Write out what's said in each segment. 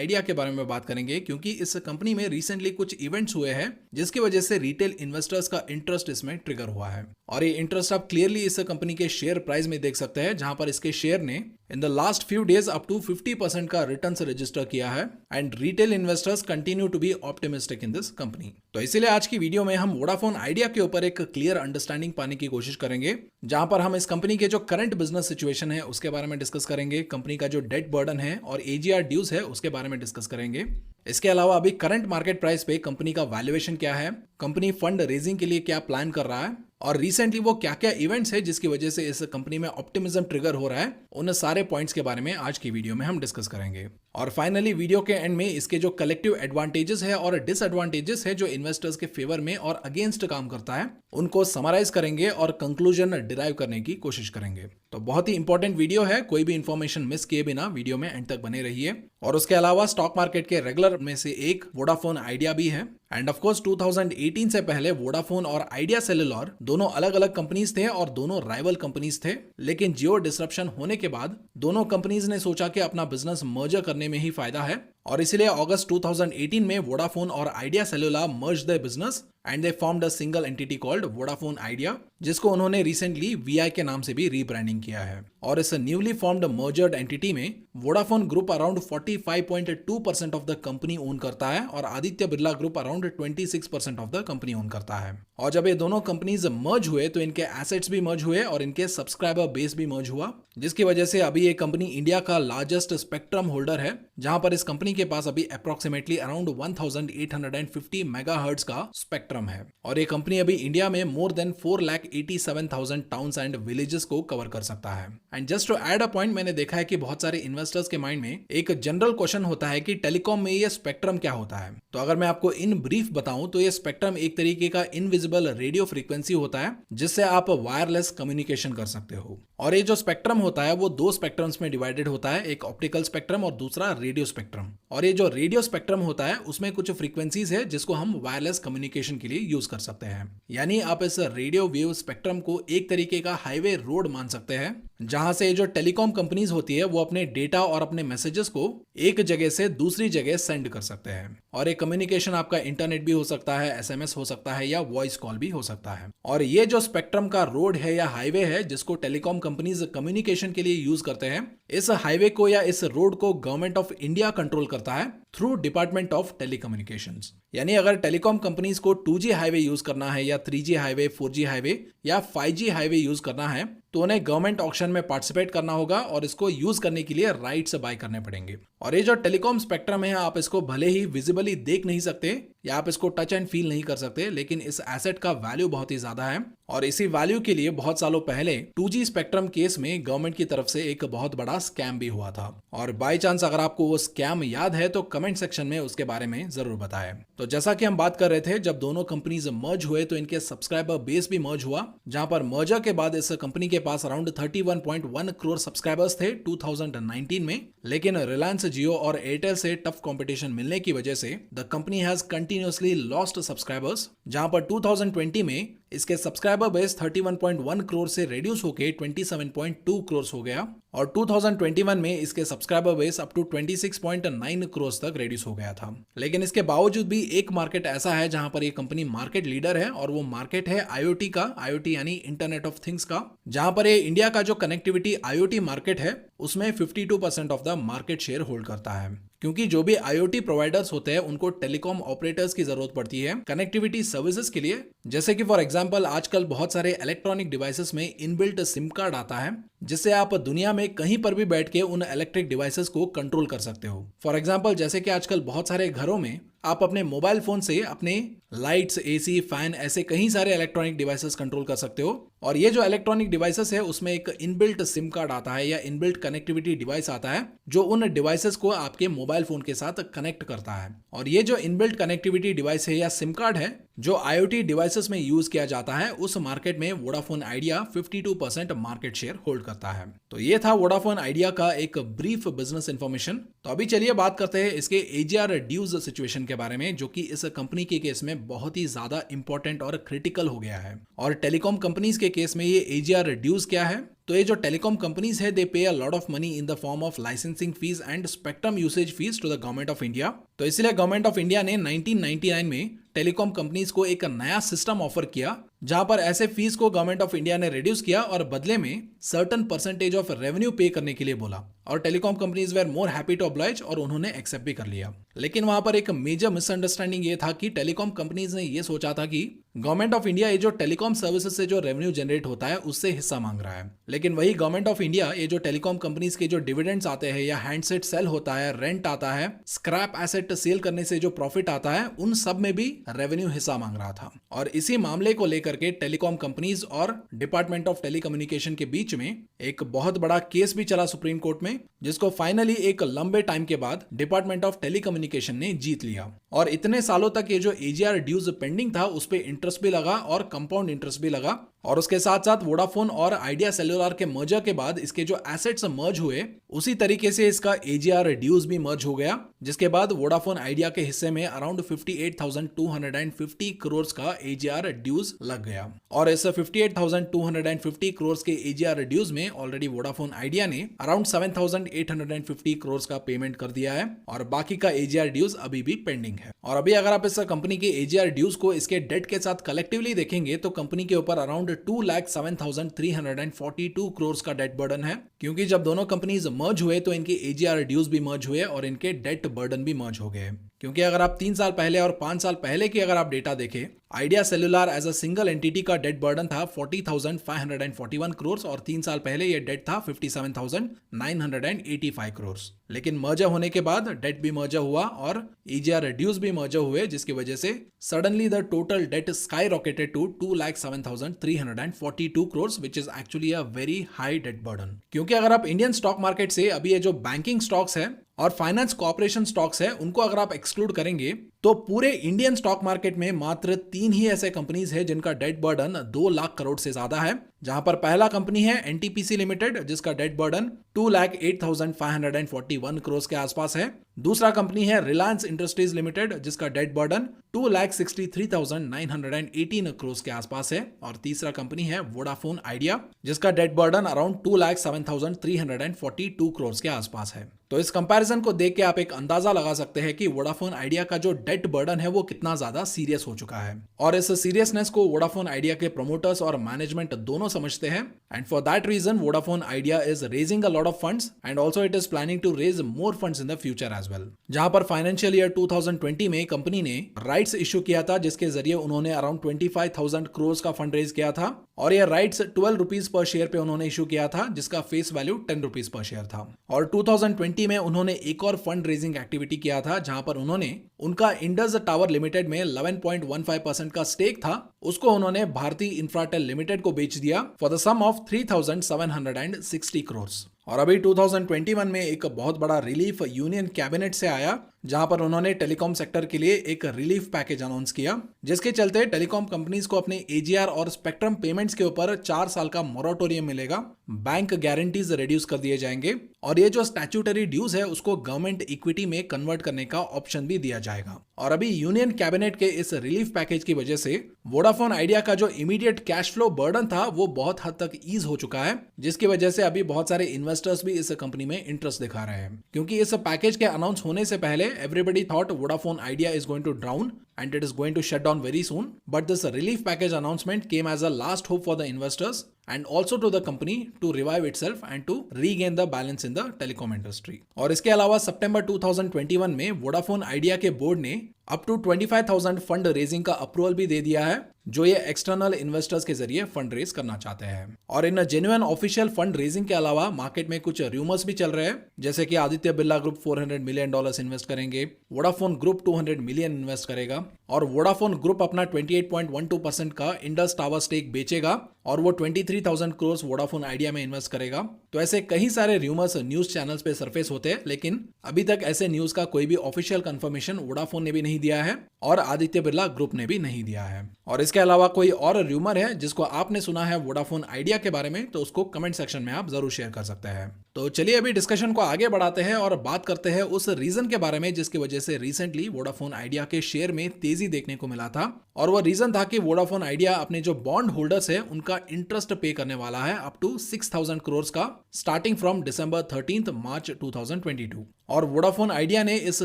Idea के बारे में बात करेंगे, क्योंकि इस कंपनी में रिसेंटली कुछ इवेंट्स हुए हैं जिसकी वजह से रिटेल इन्वेस्टर्स का इंटरेस्ट इसमें ट्रिगर हुआ है। और ये इंटरेस्ट आप क्लियरली इस कंपनी के शेयर प्राइस में देख सकते हैं, जहां पर इसके शेयर ने in the last few days up to 50% का रिटर्न रजिस्टर किया है and retail investors continue to be optimistic in this company. तो इसीलिए आज की वीडियो में हम वोडाफोन आइडिया के ऊपर एक क्लियर अंडरस्टैंडिंग पाने की कोशिश करेंगे, जहां पर हम इस कंपनी के जो करंट बिजनेस सिचुएशन है उसके बारे में डिस्कस करेंगे, कंपनी का जो डेट बर्डन है और एजीआर ड्यूज है उसके बारे में डिस्कस करेंगे। इसके अलावा अभी करंट मार्केट प्राइस पे कंपनी का वैल्यूएशन क्या है, कंपनी फंड रेजिंग के लिए क्या प्लान कर रहा है और रिसेंटली वो क्या क्या इवेंट्स है जिसकी वजह से इस कंपनी में ऑप्टिमिज्म ट्रिगर हो रहा है, उन सारे पॉइंट्स के बारे में आज की वीडियो में हम डिस्कस करेंगे। और फाइनली वीडियो के एंड में इसके जो कलेक्टिव एडवांटेजेस है और डिसएडवांटेजेस है जो इन्वेस्टर्स के फेवर में और अगेंस्ट काम करता है, उनको समराइज करेंगे और कंक्लूजन डिराइव करने की कोशिश करेंगे। तो बहुत ही इंपॉर्टेंट वीडियो है, कोई भी इंफॉर्मेशन मिस किए बिना वीडियो में एंड तक बने रहिए। और उसके अलावा स्टॉक मार्केट के रेगुलर में से एक वोडाफोन आइडिया भी है एंड ऑफ कोर्स 2018 से पहले वोडाफोन और आइडिया सेलुलर दोनों अलग अलग कंपनीज थे और दोनों राइवल कंपनीज थे, लेकिन जियो डिसरप्शन होने के बाद दोनों कंपनीज ने सोचा कि अपना बिजनेस मर्जर करने में ही फायदा है और इसलिए अगस्त 2018 में वोडाफोन और idea cellular merge the business and they formed a single entity called Vodafone idea, जिसको उन्होंने रिसेंटली वीआई के नाम से भी रीब्रांडिंग किया है। और इस न्यूली फॉर्म्ड मर्जर्ड एंटिटी में Vodafone group around 45.2% of the company own करता है और Aditya Birla group around 26% of the company own करता है। और जब ये दोनों कंपनीज मर्ज हुए तो इनके एसेट्स भी मर्ज हुए और इनके सब्सक्राइबर बेस भी मर्ज हुआ, जिसकी वजह से अभी ये कंपनी इंडिया का लार्जेस्ट स्पेक्ट्रम होल्डर है, जहां पर इस कंपनी के पास अभी अप्रोक्सीमेटली अराउंड 1850 मेगाहर्ट्ज का स्पेक्ट्रम है। और ये कंपनी अभी इंडिया में more than 4,87,000 towns and villages को कवर कर सकता है। And just to add a point, मैंने देखा है कि बहुत सारे इन्वेस्टर्स के माइंड में एक जनरल क्वेश्चन होता है कि टेलीकॉम में ये स्पेक्ट्रम क्या होता है। तो अगर मैं आपको इन ब्रीफ बताऊं तो ये स्पेक्ट्रम एक तरीके का इनविजिबल रेडियो फ्रीक्वेंसी होता है जिससे आप वायरलेस कम्युनिकेशन कर सकते हो। और ये जो स्पेक्ट्रम होता है वो दो स्पेक्ट्रम्स में डिवाइडेड होता है, एक ऑप्टिकल स्पेक्ट्रम और दूसरा रेडियो स्पेक्ट्रम। और ये जो रेडियो स्पेक्ट्रम होता है उसमें कुछ फ्रीक्वेंसीज है जिसको हम वायरलेस कम्युनिकेशन के लिए यूज कर सकते हैं। यानी आप इस रेडियो वेव स्पेक्ट्रम को एक तरीके का हाईवे रोड मान सकते हैं, जहां से जो टेलीकॉम कंपनीज होती है वो अपने डेटा और अपने मैसेजेस को एक जगह से दूसरी जगह सेंड कर सकते हैं। और ये कम्युनिकेशन आपका इंटरनेट भी हो सकता है, एसएमएस हो सकता है या वॉइस कॉल भी हो सकता है। और ये जो स्पेक्ट्रम का रोड है या हाईवे है जिसको टेलीकॉम कंपनीज कम्युनिकेशन के लिए यूज करते हैं, इस हाईवे को या इस रोड को गवर्नमेंट ऑफ इंडिया कंट्रोल करता है थ्रू डिपार्टमेंट ऑफ टेलीकम्युनिकेशंस। यानी अगर टेलीकॉम कंपनीज को 2G हाईवे यूज करना है या 3G हाईवे, 4G हाईवे या 5G हाईवे यूज करना है तो उन्हें गवर्नमेंट ऑक्शन में पार्टिसिपेट करना होगा और इसको यूज करने के लिए राइट्स बाय करने पड़ेंगे। और ये जो टेलीकॉम स्पेक्ट्रम है, आप इसको भले ही विजिबली देख नहीं सकते या आप इसको टच एंड फील नहीं कर सकते, लेकिन इस एसेट का वैल्यू बहुत ही ज्यादा है। और इसी वैल्यू के लिए बहुत सालों पहले 2G स्पेक्ट्रम केस में गवर्नमेंट की तरफ से एक बहुत बड़ा स्कैम भी हुआ था। और बाय चांस अगर आपको वो स्कैम याद है तो कमेंट सेक्शन में उसके बारे में जरूर बताएं। तो जैसा कि हम बात कर रहे थे, जब दोनों कंपनीज मर्ज हुए तो इनके सब्सक्राइबर बेस भी मर्ज हुआ, जहां पर मर्जर के बाद इस कंपनी के पास अराउंड 31.1 करोड़ सब्सक्राइबर्स थे 2019 में। लेकिन रिलायंस जियो और एयरटेल से टफ कंपटीशन मिलने की वजह से the company has continuously lost subscribers, जहां पर 2020 में इसके सब्सक्राइबर बेस 31.1 करोड़ से रिड्यूस होकर 27.2 करोड़ हो गया और 2021 में इसके subscriber base up to 26.9 crore तक रिड्यूस हो गया था। लेकिन इसके बावजूद भी एक मार्केट ऐसा है जहां पर ये कंपनी मार्केट लीडर है और वो मार्केट है आईओटी का, आईओटी यानी इंटरनेट ऑफ थिंग्स का, जहां पर ये इंडिया का जो कनेक्टिविटी आईओटी मार्केट है उसमें 52% of the market share hold करता है। क्योंकि जो भी आईओटी प्रोवाइडर्स होते हैं उनको टेलीकॉम ऑपरेटर्स की जरूरत पड़ती है कनेक्टिविटी सर्विसेज के लिए, जैसे कि फॉर एग्जांपल आजकल बहुत सारे इलेक्ट्रॉनिक डिवाइसेस में इनबिल्ट सिम कार्ड आता है जिससे आप दुनिया में कहीं पर भी बैठ के उन इलेक्ट्रिक डिवाइसेस को कंट्रोल कर सकते हो। फॉर एग्जांपल जैसे कि आजकल बहुत सारे घरों में आप अपने मोबाइल फोन से अपने लाइट्स, एसी, फैन, ऐसे कई सारे इलेक्ट्रॉनिक डिवाइसेस कंट्रोल कर सकते हो। और ये जो इलेक्ट्रॉनिक डिवाइसेस है उसमें एक इनबिल्ट सिम कार्ड आता है या इनबिल्ट कनेक्टिविटी डिवाइस आता है जो उन डिवाइसेस को आपके मोबाइल फोन के साथ कनेक्ट करता है। और ये जो इनबिल्ट कनेक्टिविटी डिवाइस है या सिम कार्ड है जो आईओटी डिवाइसेस में यूज किया जाता है, उस मार्केट में Vodafone idea 52% market share hold करता है। तो ये था वोडाफोन आइडिया का एक ब्रीफ बिजनेस इंफॉर्मेशन। तो अभी चलिए बात करते हैं इसके एजीआर ड्यूज सिचुएशन के बारे में, जो कि इस कंपनी के केस में बहुत ही ज्यादा इंपॉर्टेंट और क्रिटिकल हो गया है। और टेलीकॉम कंपनीज के केस में ये AGR ड्यूज क्या है? तो ये जो टेलीकॉम कंपनीज है, they pay a lot of money in the form of licensing fees and spectrum usage fees to the government of India. तो इसलिए गवर्नमेंट ऑफ इंडिया ने 1999 में टेलीकॉम कंपनीज को एक नया सिस्टम ऑफर किया, जहां पर ऐसे फीस को गवर्नमेंट ऑफ इंडिया ने रिड्यूस किया और बदले में सर्टेन परसेंटेज ऑफ रेवेन्यू पे करने के लिए बोला। और telecom companies were more happy to oblige, और उन्होंने एक्सेप्ट भी कर लिया। लेकिन वहां पर एक मेजर मिसअंडरस्टैंडिंग ये था कि टेलीकॉम कंपनीज ने ये सोचा था कि गवर्नमेंट ऑफ इंडिया ये जो टेलीकॉम सर्विसेज से जो रेवेन्यू जनरेट होता है उससे हिस्सा मांग रहा है। लेकिन वही गवर्नमेंट ऑफ इंडिया ये जो टेलीकॉम कंपनीज के जो डिविडेंड्स आते हैं, या हैंडसेट सेल होता है, रेंट आता है, स्क्रैप एसेट सेल करने से जो प्रॉफिट आता है, उन सब में भी रेवेन्यू हिस्सा मांग रहा था। और इसी मामले को लेकर के टेलीकॉम कंपनीज और डिपार्टमेंट ऑफ टेलीकम्युनिकेशन के बीच में एक बहुत बड़ा केस भी चला सुप्रीम कोर्ट में, जिसको फाइनली एक लंबे टाइम के बाद डिपार्टमेंट ऑफ टेलीकम्युनिकेशन ने जीत लिया। और इतने सालों तक ये जो AGR ड्यूज पेंडिंग था, उस पे इंटरेस्ट भी लगा और कंपाउंड इंटरेस्ट भी लगा। और उसके साथ साथ वोडाफोन और आइडिया सेल्युलर के मर्जर के बाद इसके जो एसेट्स मर्ज हुए, उसी तरीके से इसका AGR ड्यूज भी मर्ज हो गया, जिसके बाद वोडाफोन आइडिया के हिस्से में अराउंड 58,250 करोड़ का AGR ड्यूज लग गया। और इस 58,250 करोड़ के AGR ड्यूज में ऑलरेडी वोडाफोन आइडिया ने अराउंड 7,850 करोड़ का पेमेंट कर दिया है, और बाकी का AGR ड्यूज अभी भी पेंडिंग है। और अभी अगर आप इस कंपनी के AGR ड्यूज को इसके डेट के साथ कलेक्टिवली देखेंगे, तो कंपनी के ऊपर अराउंड 2,07,342 करोड़ का डेट बर्डन है, क्योंकि जब दोनों कंपनीज मर्ज हुए तो इनके AGR ड्यूज भी मर्ज हुए और इनके डेट बर्डन भी मर्ज हो गए। क्योंकि अगर आप 3 साल पहले और 5 साल पहले की अगर आप डेटा देखें, Idea Cellular as a single entity का डेट बर्डन था 40,541 करोड़, और 3 साल पहले यह डेट था 57,985 करोड़। लेकिन मर्जर होने के बाद डेट भी मर्जर हुआ और AGR ड्यूज भी मर्जर हुए, जिसकी वजह से suddenly the total debt skyrocketed to 2,07,342 crore, which is actually a very high debt burden. क्योंकि अगर आप इंडियन स्टॉक मार्केट से अभी ये जो बैंकिंग स्टॉक्स है और फाइनेंस कॉर्पोरेशन स्टॉक्स है, उनको अगर आप एक्सक्लूड करेंगे, तो पूरे इंडियन स्टॉक मार्केट में मात्र 3 ही ऐसे कंपनीज है जिनका डेट बर्डन 2 लाख करोड़ से ज्यादा है। जहां पर पहला कंपनी है NTPC लिमिटेड, जिसका डेट बर्डन 2,08,541 करोड़ के आसपास है। दूसरा कंपनी है रिलायंस इंडस्ट्रीज लिमिटेड, जिसका डेट बर्डन 2,63,918 करोड़ के आसपास है। और तीसरा कंपनी है वोडाफोन आइडिया, जिसका डेट बर्डन अराउंड 2,07,342 करोड़ के आसपास है। तो इस कंपैरिजन को देख के आप एक अंदाजा लगा सकते हैं कि वोडाफोन आइडिया का जो डेट बर्डन है वो कितना ज्यादा सीरियस हो चुका है। और इस सीरियसनेस को वोडाफोन आइडिया के प्रमोटर्स और मैनेजमेंट दोनों समझते हैं, and for that reason Vodafone Idea is raising a lot of funds, and also it is planning to raise more funds in the future as well. जहां पर financial year 2020 में company ने rights issue किया था, जिसके जरिए उन्होंने around 25,000 crore का फंड रेज किया था, और यह राइट्स 12 रुपीज पर शेयर पे उन्होंने इशू किया था, जिसका face value 10 rupees per share था। और 2020 में उन्होंने एक और फंड रेजिंग एक्टिविटी किया था, जहां पर उन्होंने उनका इंडस टावर लिमिटेड में 11.15% का स्टेक था, उसको उन्होंने भारती इंफ्राटेल लिमिटेड को बेच दिया for the sum of 3,760 crore. और अभी 2021 में एक बहुत बड़ा रिलीफ यूनियन कैबिनेट से आया, जहां पर उन्होंने टेलीकॉम सेक्टर के लिए एक रिलीफ पैकेज अनाउंस किया, जिसके चलते टेलीकॉम कंपनीज को अपने AGR और स्पेक्ट्रम पेमेंट्स के ऊपर 4 साल का मोराटोरियम मिलेगा, बैंक गारंटीज रिड्यूस कर दिए जाएंगे, और ये जो स्टैट्यूटरी ड्यूज है उसको गवर्नमेंट इक्विटी में कन्वर्ट करने का ऑप्शन भी दिया जाएगा। और अभी यूनियन कैबिनेट के इस रिलीफ पैकेज की वजह से वोडाफोन आइडिया का जो इमीडिएट कैश फ्लो बर्डन था वो बहुत हद तक ईज हो चुका है, जिसकी वजह से अभी बहुत सारे इन्वेस्टर्स भी इस कंपनी में इंटरेस्ट दिखा रहे हैं। क्योंकि इस पैकेज के अनाउंस होने से पहले everybody thought Vodafone Idea is going to drown and it is going to shut down very soon. But this relief package announcement came as a last hope for the investors and also to the company to revive itself and to regain the balance in the telecom industry. और इसके अलावा सितंबर 2021 में Vodafone Idea के board ने up to 25,000 fund raising का approval भी दे दिया है, जो ये एक्सटर्नल इन्वेस्टर्स के जरिए फंड रेज करना चाहते हैं। और इन जेन्युइन ऑफिशियल फंड रेजिंग के अलावा मार्केट में कुछ रूमर्स भी चल रहे हैं, जैसे कि Aditya Birla group $400 million invest करेंगे, वोडाफोन ग्रुप $200 मिलियन इन्वेस्ट करेगा, और वोडाफोन ग्रुप अपना 28.12% का इंडस टावर स्टेक बेचेगा, और वो 23,000 करोड़ वोडाफोन आइडिया में इन्वेस्ट करेगा। तो ऐसे कई सारे रूमर्स न्यूज चैनल्स पे सरफेस होते हैं, लेकिन अभी तक ऐसे न्यूज का कोई भी ऑफिशियल कंफर्मेशन वोडाफोन ने भी नहीं दिया है और आदित्य बिरला ग्रुप ने भी नहीं दिया है। और इसके अलावा कोई और र्यूमर है जिसको आपने सुना है वोडाफोन आइडिया के बारे में तो उसको कमेंट सेक्शन में आप जरूर शेयर कर सकते हैं। तो चलिए अभी डिस्कशन को आगे बढ़ाते हैं और बात करते हैं उस रीजन के बारे में जिसकी वजह से रिसेंटली वोडाफोन आइडिया के शेयर में तेजी देखने को मिला था। और वो रीजन था कि वोडाफोन आइडिया अपने जो बॉन्ड होल्डर्स है उनका इंटरेस्ट पे करने वाला है अप टू 6,000 करोड़ का स्टार्टिंग फ्रॉम December 13 मार्च 2022। और वोडाफोन आइडिया ने इस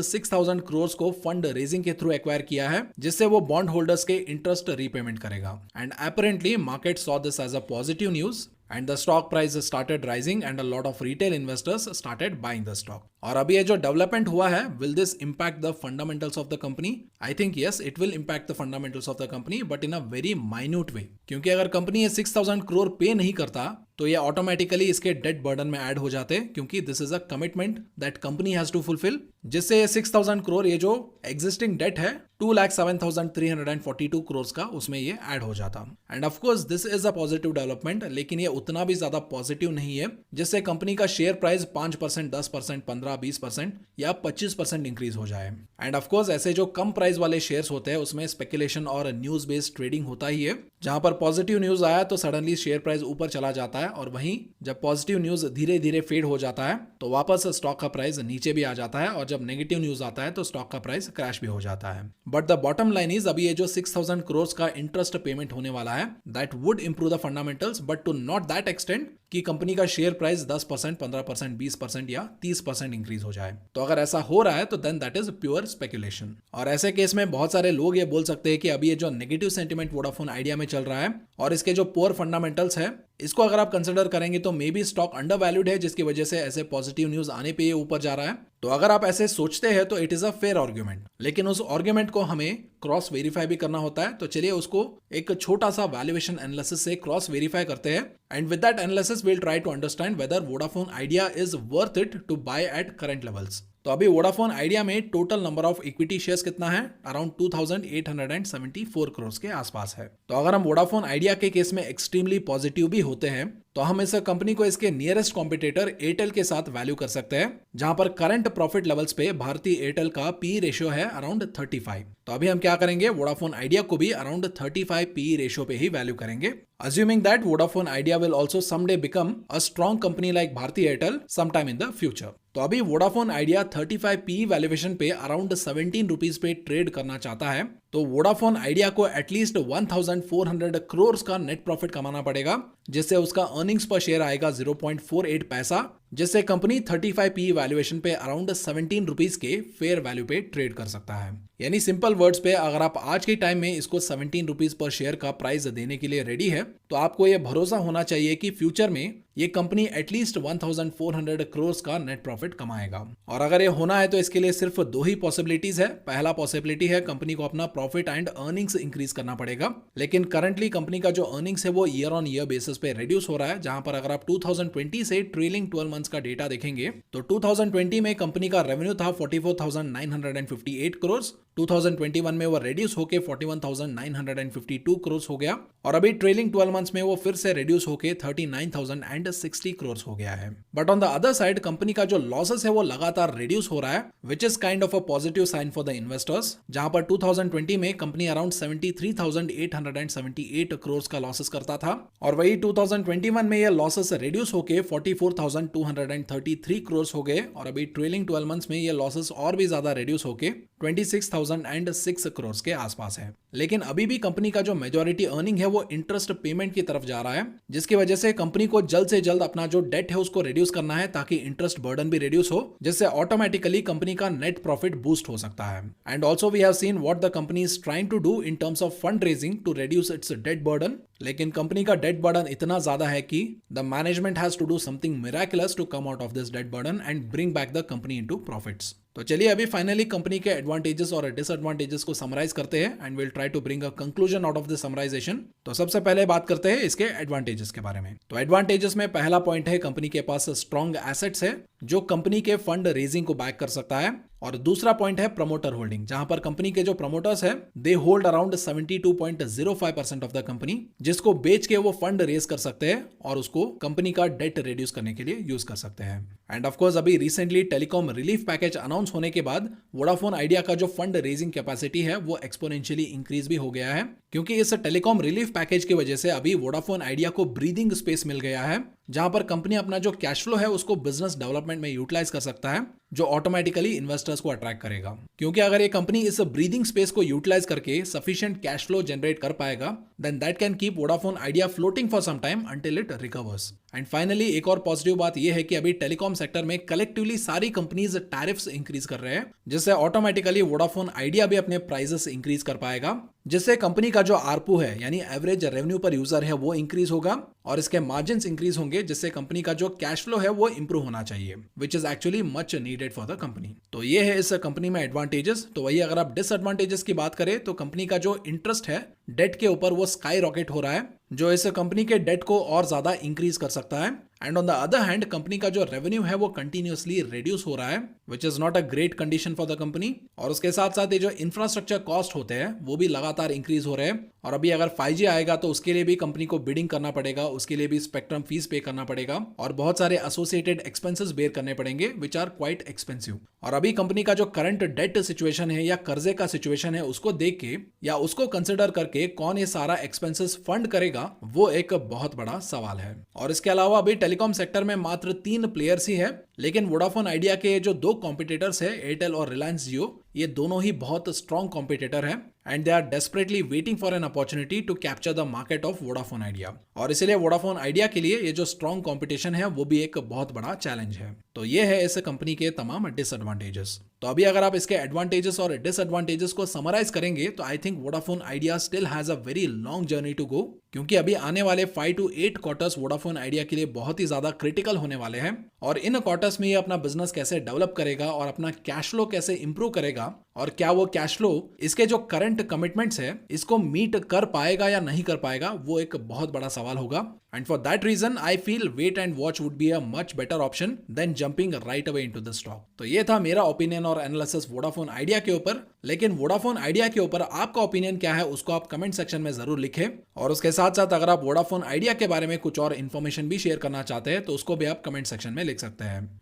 6,000 करोड़ को फंड रेजिंग के थ्रू एक्वायर किया है जिससे वो बॉन्ड होल्डर्स के इंटरेस्ट रीपेमेंट करेगा। And apparently market saw this as a positive news and the stock price started rising and a lot of retail investors started buying the stock। और अभी ये जो डेवलपमेंट हुआ है, will this impact the fundamentals of the company? I think yes, it will impact the fundamentals of the company, but in a very minute way। क्योंकि अगर company ये 6,000 करोड़ पे नहीं करता तो ये ऑटोमेटिकली इसके डेट बर्डन में ऐड हो जाते, क्योंकि this is a commitment that company has to fulfil, जिससे ये 6,000 करोड़ ये जो एग्जिस्टिंग डेट है 2,07,342 करोड़ का उसमें ये ऐड हो जाता। End of course this is a positive development, लेकिन ये उतना भी ज्यादा पॉजिटिव नहीं है जिससे कंपनी का शेयर प्राइस 5%, 10%, 15%, 20% या 25% इंक्रीज हो जाए। एंड ऑफ कोर्स ऐसे जो कम प्राइस वाले शेयर्स होते हैं उसमें स्पेकुलेशन और न्यूज बेस्ड ट्रेडिंग होता ही है, जहां पर पॉजिटिव न्यूज आया तो सडनली शेयर प्राइस ऊपर चला जाता है, और वहीं जब पॉजिटिव न्यूज धीरे धीरे फेड हो जाता है तो वापस स्टॉक का प्राइस नीचे भी आ जाता है, और जब नेगेटिव न्यूज आता है तो स्टॉक का प्राइस क्रैश भी हो जाता है। But the bottom line is अभी ये जो 6,000 करोड़ का इंटरेस्ट पेमेंट होने वाला है that would improve the fundamentals, but to not that extent कि कंपनी का शेयर प्राइस 10%, 15%, 20% या 30% इंक्रीज हो जाए। तो अगर ऐसा हो रहा है तो then that is pure speculation. और ऐसे केस में बहुत सारे लोग ये बोल सकते हैं कि अभी ये जो नेगेटिव सेंटिमेंट वोडाफोन आइडिया में चल रहा है और इसके जो पुअर फंडामेंटल्स है इसको अगर आप कंसिडर करेंगे तो may be stock under valued है, जिसकी वजह से ऐसे पॉजिटिव न्यूज आने पे ये ऊपर जा रहा है। तो अगर आप ऐसे सोचते हैं तो it is a fair argument, लेकिन उस आर्ग्यूमेंट को हमें क्रॉस वेरीफाई भी करना होता है। तो चलिए उसको एक छोटा सा वैल्यूएशन एनालिसिस से क्रॉस वेरीफाई करते हैं, and with that analysis we'll try to understand whether Vodafone Idea is worth it to buy at current levels. तो अभी वोडाफोन आइडिया में total number of equity shares कितना है? अराउंड 2,874 करोड़ के आसपास है। तो अगर हम वोडाफोन आइडिया के केस में एक्सट्रीमली पॉजिटिव भी होते हैं तो हम इस कंपनी को इसके नियरेस्ट कॉम्पिटिटर एयरटेल के साथ वैल्यू कर सकते हैं, जहां पर करंट प्रॉफिट लेवल्स पे भारतीय एयरटेल का पी रेशियो है अराउंड 35। तो अभी हम क्या करेंगे, वोडाफोन आइडिया को भी अराउंड 35 पी रेशियो पे ही वैल्यू करेंगे, assuming that Vodafone Idea will also someday become a strong company like Bharti Airtel sometime in the future। तो अभी वोडाफोन आइडिया 35 पी वैल्यूएशन पे अराउंड 17 रुपीज पे ट्रेड करना चाहता है। तो वोडाफोन आइडिया को एटलीस्ट 1,400 करोड़ का नेट प्रॉफिट कमाना पड़ेगा, जिससे उसका अर्निंग्स पर शेयर आएगा 0.48 पैसा, जिससे कंपनी 35 पी वैल्यूएशन पे अराउंड 17 रुपीज के फेयर वैल्यू पे ट्रेड कर सकता है। यानी सिंपल वर्ड्स पे अगर आप आज के टाइम में इसको 17 रुपीज पर शेयर का प्राइस देने के लिए रेडी है तो आपको यह भरोसा होना चाहिए कि फ्यूचर में ये कंपनी एटलीस्ट 1,400 करोड़ का नेट प्रॉफिट कमाएगा। और अगर ये होना है तो इसके लिए सिर्फ दो ही पॉसिबिलिटीज है। पहला पॉसिबिलिटी है कंपनी को अपना प्रॉफिट एंड अर्निंग्स इंक्रीज करना पड़ेगा, लेकिन करंटली कंपनी का जो अर्निंग्स है वो ईयर ऑन ईयर बेसिस पे रिड्यूस हो रहा है, जहां पर अगर आप 2020 से ट्रेलिंग 12 मंथ्स का डेटा देखेंगे तो 2020 में कंपनी का रेवेन्यू था 44,958 करोड़, 2021 में वो रिड्यूस होके 41,952 करोड़ हो गया, और अभी ट्रेलिंग 12 मंथ्स में वो फिर से रिड्यूस होके 39,060 करोड़ हो गया है। But on the other side company का जो लॉसेस है वो लगातार रिड्यूस हो रहा है, which is kind of a positive sign for the investors, जहां पर 2020 में कंपनी अराउंड 73,878 करोड़ का लॉसेस करता था, और वही 2021 में ये लॉसेस रिड्यूस होके 44,233 करोड़ हो गए, और अभी ट्रेलिंग 12 मंथ्स में ये लॉसेस और भी ज्यादा रिड्यूस होके 26,006 करोड़ के आसपास है। लेकिन अभी भी कंपनी का जो मेजॉरिटी अर्निंग है वो इंटरेस्ट पेमेंट की तरफ जा रहा है, जिसकी वजह से कंपनी को जल्द से जल्द अपना जो डेट है उसको रिड्यूस करना है ताकि इंटरेस्ट बर्डन भी रिड्यूस हो, जिससे ऑटोमेटिकली कंपनी का नेट प्रॉफिट बूस्ट हो सकता है। And also we have seen what the company is trying to do in terms of fund raising to reduce its debt burden, लेकिन कंपनी का debt burden इतना ज्यादा है कि the management has to do something miraculous to come out of this debt burden and bring back the company into profits. तो चलिए अभी finally company के एडवांटेजेस और डिसएडवांटेजेस को समराइज करते हैं and will try to bring a conclusion out of the summarization. तो सबसे पहले बात करते हैं इसके एडवांटेजेस के बारे में। तो एडवांटेजेस में पहला पॉइंट है कंपनी के पास स्ट्रॉन्ग एसेट्स है जो कंपनी के फंड रेजिंग को बैक कर सकता है, और दूसरा पॉइंट है प्रमोटर होल्डिंग, जहां पर कंपनी के जो प्रमोटर्स है they hold around 72.05% of the company, जिसको बेच के वो फंड रेज कर सकते हैं और उसको कंपनी का डेट रिड्यूस करने के लिए यूज कर सकते हैं। एंड ऑफ कोर्स अभी recently telecom relief package announce होने के बाद वोडाफोन आइडिया का जो फंड रेजिंग कैपेसिटी है वो एक्सपोनेंशियली इंक्रीज भी हो गया है, क्योंकि इस टेलीकॉम रिलीफ पैकेज की वजह से अभी वोडाफोन आइडिया को ब्रीदिंग स्पेस मिल गया है, जहां पर कंपनी अपना जो कैश फ्लो है उसको बिजनेस डेवलपमेंट में यूटिलाइज कर सकता है, जो ऑटोमेटिकली इन्वेस्टर्स को अट्रैक्ट करेगा। क्योंकि अगर ये कंपनी इस ब्रीदिंग स्पेस को यूटिलाइज करके सफिशिएंट कैश फ्लो जनरेट कर पाएगा, then that can keep Vodafone Idea floating for some time until it recovers. And finally एक और पॉजिटिव बात यह है कि अभी टेलीकॉम सेक्टर में कलेक्टिवली सारी कंपनीज टैरिफ्स इंक्रीज कर रहे हैं, जिससे ऑटोमेटिकली वोडाफोन आइडिया भी अपने प्राइसेस इंक्रीज कर पाएगा, जिससे कंपनी का जो आरपू है यानी एवरेज रेवेन्यू पर यूजर है वो इंक्रीज होगा और इसके मार्जिन्स इंक्रीज होंगे, जिससे कंपनी का जो कैश फ्लो है वो इंप्रूव होना चाहिए, विच is actually much needed for the company. तो ये है इस कंपनी में एडवांटेजेस। तो वही अगर आप डिसएडवांटेजेस की बात करें तो कंपनी का जो इंटरेस्ट है डेट के ऊपर वो स्काई रॉकेट हो रहा है, जो इस कंपनी के डेट को और ज्यादा इंक्रीज कर सकता है। And on the other hand company का जो रेवेन्यू है वो कंटिन्यूअसली रिड्यूस हो रहा है, which is not a great condition for the company. और उसके साथ साथ ये जो इंफ्रास्ट्रक्चर कॉस्ट होते हैं वो भी लगातार इंक्रीज हो रहे हैं, और अभी अगर 5G आएगा तो उसके लिए भी कंपनी को बिडिंग करना पड़ेगा, उसके लिए भी स्पेक्ट्रम फीस पे करना पड़ेगा और बहुत सारे एसोसिएटेड एक्सपेंसेस बेयर करने पड़ेंगे, विच आर क्वाइट एक्सपेंसिव। और अभी कंपनी का जो करंट डेट सिचुएशन है या कर्जे का सिचुएशन है उसको देख के या उसको कंसिडर करके कौन ये सारा एक्सपेंसेस फंड करेगा, वो एक बहुत बड़ा सवाल है। और इसके अलावा अभी टेलीकॉम सेक्टर में मात्र 3 प्लेयर्स ही है, लेकिन वोडाफोन आइडिया के जो 2 कॉम्पिटिटर्स है एयरटेल और रिलायंस जियो, ये दोनों ही बहुत स्ट्रॉन्ग कॉम्पिटिटर हैं and they are desperately waiting for an opportunity to capture the market of Vodafone Idea. और इसलिए वोडाफोन आइडिया के लिए ये जो स्ट्रॉन्ग कॉम्पिटिशन है वो भी एक बहुत बड़ा चैलेंज है। तो ये है इस कंपनी के तमाम डिसएडवांटेजेस। तो अभी अगर आप इसके एडवांटेजेस और डिसएडवांटेजेस को समराइज करेंगे तो I think Vodafone Idea still has a very long journey to go, क्योंकि अभी आने वाले 5 to 8 क्वार्टर्स वोडाफोन आइडिया के लिए बहुत ही ज्यादा क्रिटिकल होने वाले हैं, और इन क्वार्टर्स में ये अपना बिजनेस कैसे डेवलप करेगा और अपना कैश फ्लो कैसे इंप्रूव करेगा, और क्या वो कैश फ्लो इसके जो करंट कमिटमेंट्स है इसको मीट कर पाएगा या नहीं कर पाएगा, वो एक बहुत बड़ा सवाल होगा। And for that reason I feel wait and watch would be a much better option than jumping right away into the stock. तो ये था मेरा ओपिनियन और एनालिसिस वोडाफोन आइडिया के ऊपर, लेकिन वोडाफोन आइडिया के ऊपर आपका ओपिनियन क्या है उसको आप कमेंट सेक्शन में जरूर लिखें। और उसके साथ साथ अगर आप वोडाफोन आइडिया के बारे में कुछ और इन्फॉर्मेशन भी शेयर करना चाहते हैं तो उसको भी आप कमेंट सेक्शन में लिख सकते हैं।